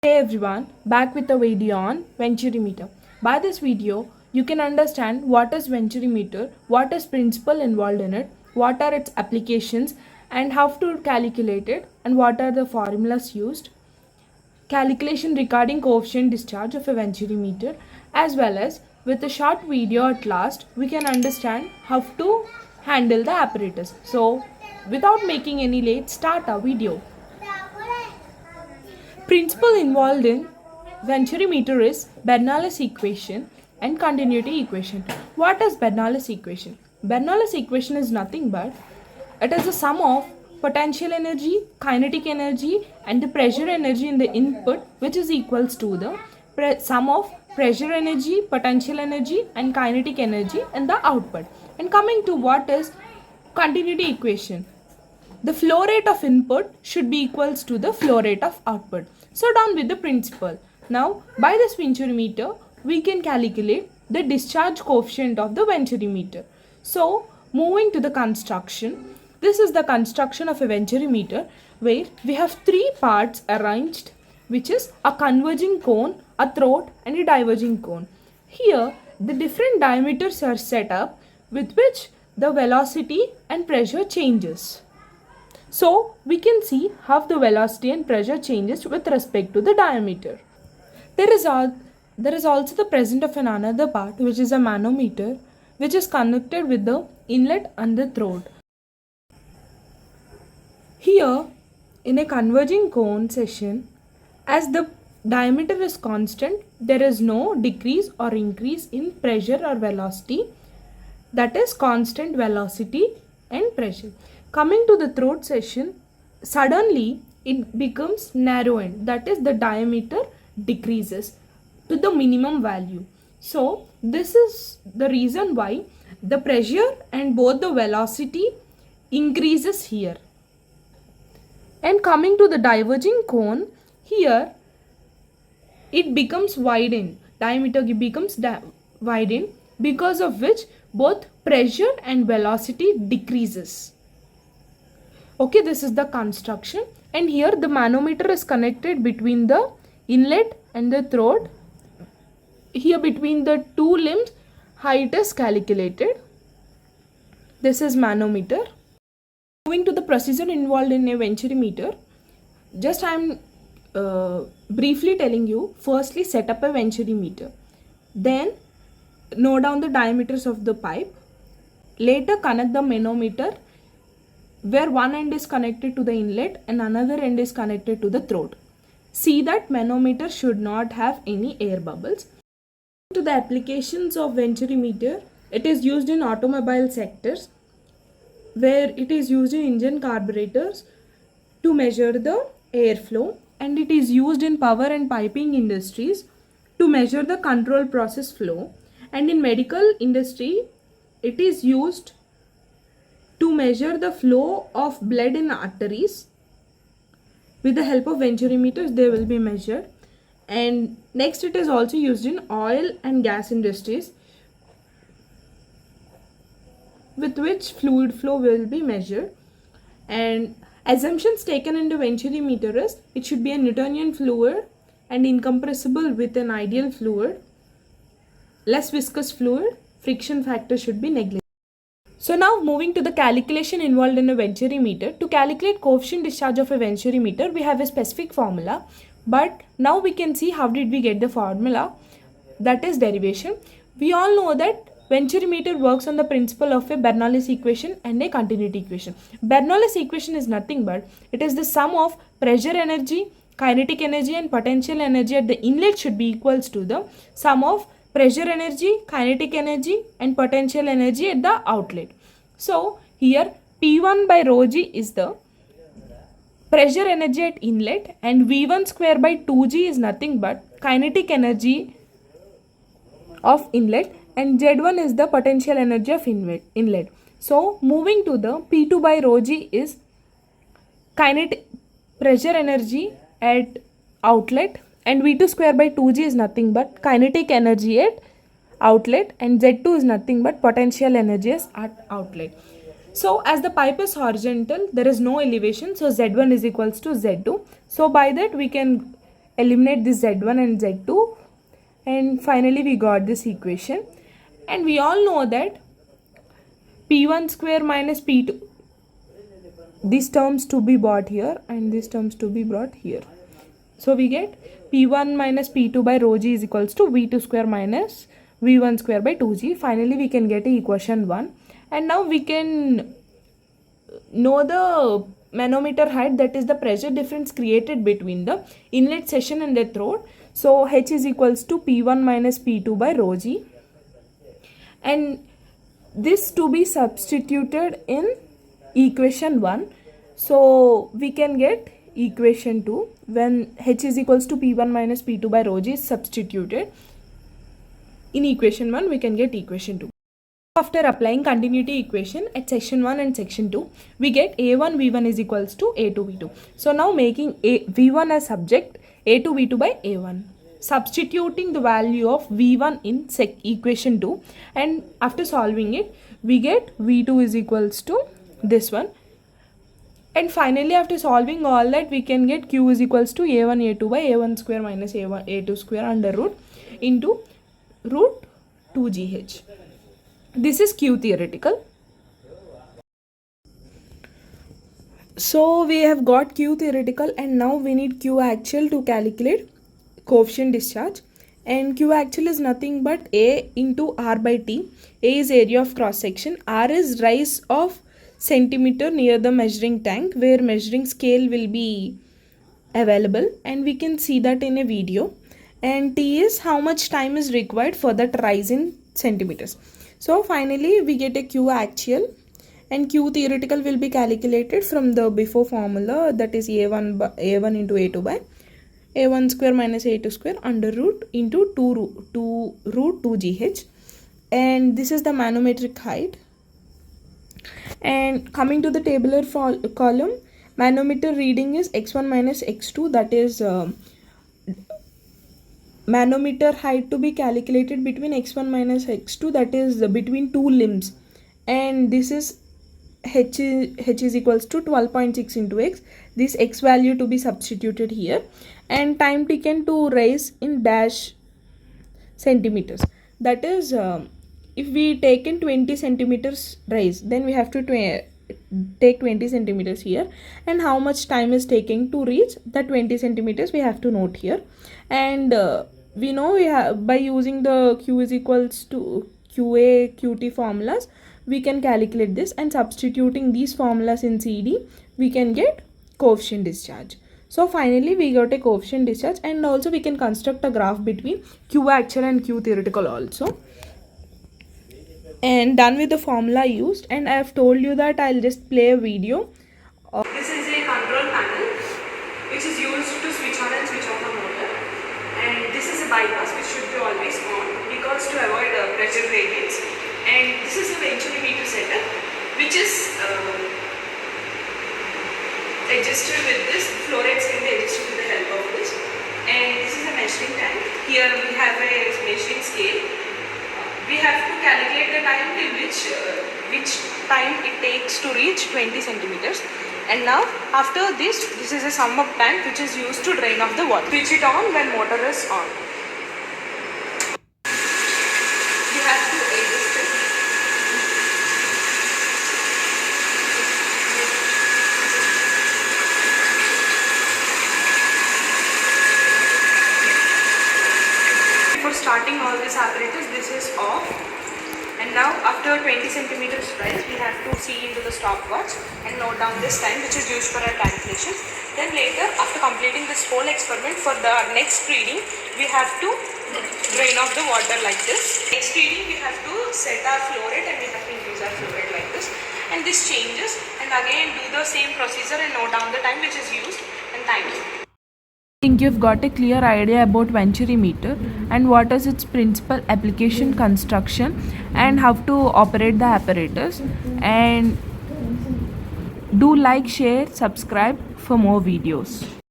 Hey everyone, back with a video on VENTURIMETER. By this video, you can understand what is VENTURIMETER, what is principle involved in it, what are its applications and how to calculate it and what are the formulas used, calculation regarding coefficient discharge of a VENTURIMETER, as well as with a short video at last we can understand how to handle the apparatus. So without making any late, start our video. Principle involved in VENTURIMETER is Bernoulli's equation and continuity equation. What is Bernoulli's equation? Bernoulli's equation is nothing but it is the sum of potential energy, kinetic energy and the pressure energy in the input, which is equals to the sum of pressure energy, potential energy and kinetic energy in the output. And coming to what is continuity equation, the flow rate of input should be equals to the flow rate of output. So down with the principle. Now by this VENTURIMETER we can calculate the discharge coefficient of the VENTURIMETER. So moving to the construction, this is the construction of a VENTURIMETER where we have three parts arranged, which is a converging cone, a throat and a diverging cone. Here the different diameters are set up with which the velocity and pressure changes. So we can see how the velocity and pressure changes with respect to the diameter. There is also the presence of another part, which is a manometer, which is connected with the inlet and the throat. Here in a converging cone section, as the diameter is constant, there is no decrease or increase in pressure or velocity. That is constant velocity and pressure. Coming to the throat section, suddenly it becomes narrowed, that is the diameter decreases to the minimum value. So this is the reason why the pressure and both the velocity increases here. And coming to the diverging cone, here it becomes widened, diameter becomes widened, because of which both pressure and velocity decreases. Okay, this is the construction, and here the manometer is connected between the inlet and the throat. Here between the two limbs, height is calculated. This is manometer. Moving to the procedure involved in a VENTURIMETer, just I am briefly telling you. Firstly, set up a VENTURIMETer. Then note down the diameters of the pipe. Later connect the manometer, where one end is connected to the inlet and another end is connected to the throat. See that manometer should not have any air bubbles. To the applications of VENTURIMETer, it is used in automobile sectors, where it is used in engine carburetors to measure the airflow, and it is used in power and piping industries to measure the control process flow, and in medical industry it is used to measure the flow of blood in arteries. With the help of VENTURIMETers they will be measured. And next, it is also used in oil and gas industries, with which fluid flow will be measured. And assumptions taken into VENTURIMETer is it should be a Newtonian fluid and incompressible with an ideal fluid, less viscous fluid, friction factor should be negligible. So now moving to the calculation involved in a VENTURIMETer. To calculate coefficient discharge of a VENTURIMETer, we have a specific formula, but now we can see how did we get the formula, that is derivation. We all know that VENTURIMETer works on the principle of a Bernoulli's equation and a continuity equation. Bernoulli's equation is nothing but it is the sum of pressure energy, kinetic energy and potential energy at the inlet should be equals to the sum of pressure energy, kinetic energy and potential energy at the outlet. So here P1 by rho g is the pressure energy at inlet, and V1 square by 2g is nothing but kinetic energy of inlet, and Z1 is the potential energy of inlet. So moving to the P2 by rho g is kinetic pressure energy at outlet, and V2 square by 2g is nothing but kinetic energy at outlet, and Z2 is nothing but potential energy at outlet. So as the pipe is horizontal, there is no elevation, so Z1 is equals to Z2. So by that we can eliminate this z1 and z2, and finally we got this equation. And we all know that p1 square minus p2, these terms to be brought here and these terms to be brought here. So we get p1 minus p2 by rho g is equals to v2 square minus v1 square by 2g. Finally we can get equation 1. And now we can know the manometer height, that is the pressure difference created between the inlet section and the throat. So h is equals to p1 minus p2 by rho g, and this to be substituted in equation 1. So we can get equation 2 when h is equals to p1 minus p2 by rho g is substituted in equation 1, we can get equation 2. After applying continuity equation at section 1 and section 2, we get a1 v1 is equals to a2 v2. So now making a v1 as subject, a2 v2 by a1. Substituting the value of v1 in equation 2, and after solving it, we get v2 is equals to this one. And finally, after solving all that, we can get q is equals to a1 a2 by a1 square minus a1 a2 square under root into root 2gh. This is q theoretical. So we have got q theoretical, and now we need q actual to calculate coefficient discharge. And q actual is nothing but a into r by t. A is area of cross section, r is rise of centimeter near the measuring tank where measuring scale will be available, and we can see that in a video. And t is how much time is required for that rise in centimeters. So finally we get a q actual, and q theoretical will be calculated from the before formula, that is a1 into a2 by a1 square minus a2 square under root into 2 root 2gh, and this is the manometric height. And coming to the tabular column, manometer reading is x1 minus x2, that is manometer height to be calculated between x1 minus x2, that is between two limbs, and this is h is equals to 12.6 into x. This x value to be substituted here, and time taken to rise in dash centimeters, that is if we take in 20 centimeters rise, then we have to take 20 centimeters here, and how much time is taking to reach the 20 centimeters we have to note here. And we know we have, by using the q is equals to qa qt formulas, we can calculate this, and substituting these formulas in CD, we can get coefficient discharge. So finally we got a coefficient discharge, and also we can construct a graph between q actual and q theoretical also. And done with the formula used, and I have told you that I'll just play a video. This is a control panel which is used to switch on and switch off the motor, and this is a bypass which should be always on because to avoid pressure gradients. And this is a venturimeter setup which is adjusted with this. Flow rates can be adjusted with the help of this. And this is a measuring tank. Here we have a measuring scale. We have to calculate the time till which time it takes to reach 20 centimeters. And now after this is a sum up tank which is used to drain off the water. Switch it on when motor is on. You have to adjust it. For starting all this apparatus, this is off. And now after 20 centimeters rise, we have to see into the stopwatch and note down this time which is used for our calculation. Then later, after completing this whole experiment, for the next reading, we have to drain off the water like this. Next reading, we have to set our flow rate, and we have to increase our flow rate like this. And this changes, and again do the same procedure and note down the time which is used. And thank you. I think you've got a clear idea about venturimeter and what is its principal application, construction, and how to operate the apparatus. And do like, share, subscribe for more videos.